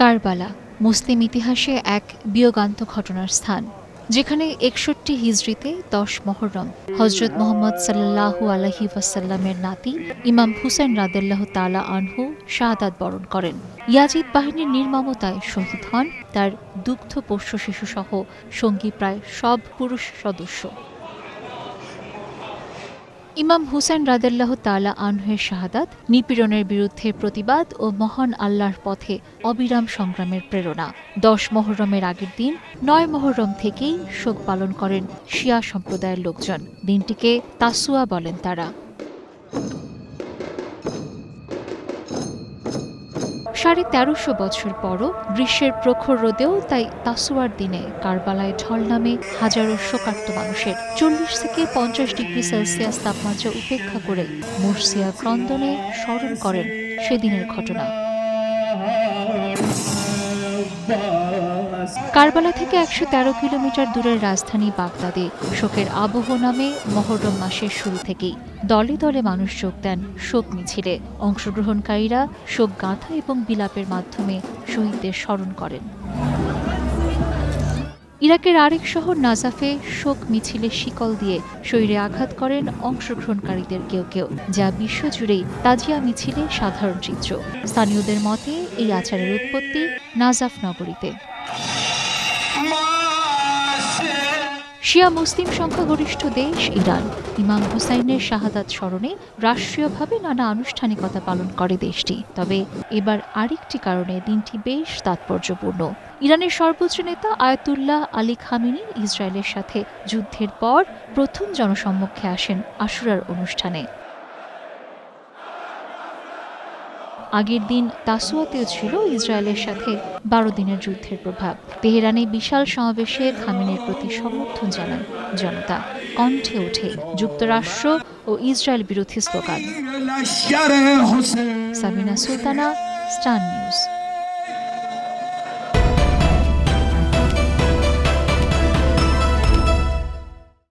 কারবালা মুসলিম ইতিহাসে এক বিয়োগান্ত ঘটনার স্থান, যেখানে ৬১ হিজরিতে ১০ মুহররম হযরত মুহাম্মদ সাল্লাল্লাহু আলাইহি ওয়াসাল্লামের নাতি ইমাম হুসাইন রাদিয়াল্লাহু তাআলা আনহু শাহাদাত বরণ করেন। ইয়াজিদ বাহিনীর নির্মমতায় শহীদ হন তার দুগ্ধপোষ্য শিশুসহ সঙ্গী প্রায় সব পুরুষ সদস্য। ইমাম হুসাইন রাদিয়াল্লাহু তাআলা আনহুর শাহাদাত নিপীড়নের বিরুদ্ধে প্রতিবাদ ও মহান আল্লাহর পথে অবিরাম সংগ্রামের প্রেরণা। ১০ মুহররমের আগের দিন ৯ মুহররম থেকেই শোক পালন করেন শিয়া সম্প্রদায়ের লোকজন। দিনটিকে তাসুয়া বলেন তারা। ১৩৫০ বছর পরও গ্রীষ্মের প্রখর রোদেও তাই তাসুয়ার দিনে কারবালায় ঢল নামে হাজারো শোকার্ত মানুষের। ৪০ থেকে ৫০ ডিগ্রি সেলসিয়াস তাপমাত্রা উপেক্ষা করে মুরসিয়া ক্রন্দনে স্মরণ করেন সেদিনের ঘটনা। কারবালা থেকে ১১৩ কিলোমিটার দূরের রাজধানী বাগদাদে শোকের আবহ নামে মুহররম মাসের শুরু থেকেই দলে দলে মানুষ যোগ দেন শোক মিছিলে। অংশগ্রহণকারীরা শোক গাঁথা এবং বিলাপের মাধ্যমে শহীদদের স্মরণ করেন। ইরাকের আরেক শহর নাজাফে শোক মিছিলে শিকল দিয়ে শরীরে আঘাত করেন অংশগ্রহণকারীদের কেউ কেউ, যা বিশ্বজুড়েই তাজিয়া মিছিলে সাধারণ চিত্র। স্থানীয়দের মতে এই আচারের উৎপত্তি নাজাফ নগরীতে। শিয়া মুসলিম সংখ্যাগরিষ্ঠ দেশ ইরান। ইমাম হুসাইনের শাহাদাত স্মরণে রাষ্ট্রীয়ভাবে নানা আনুষ্ঠানিকতা পালন করে দেশটি। তবে এবার আরেকটি কারণে দিনটি বেশ তাৎপর্যপূর্ণ। ইরানের সর্বোচ্চ নেতা আয়াতুল্লাহ আলী খামেনি ইসরায়েলের সাথে যুদ্ধের পর প্রথম জনসম্মুখে আসেন আশুরার অনুষ্ঠানে। আগের দিন তাসুয়াতেও ছিল ইসরায়েলের সাথে ১২ দিনের যুদ্ধের প্রভাব। তেহরানে বিশাল সমাবেশে খামেনির প্রতি সমর্থন জানান জনতা। কণ্ঠে ওঠে যুক্তরাষ্ট্র ও ইসরায়েল বিরোধী slogan. Sabina Sultana, star news.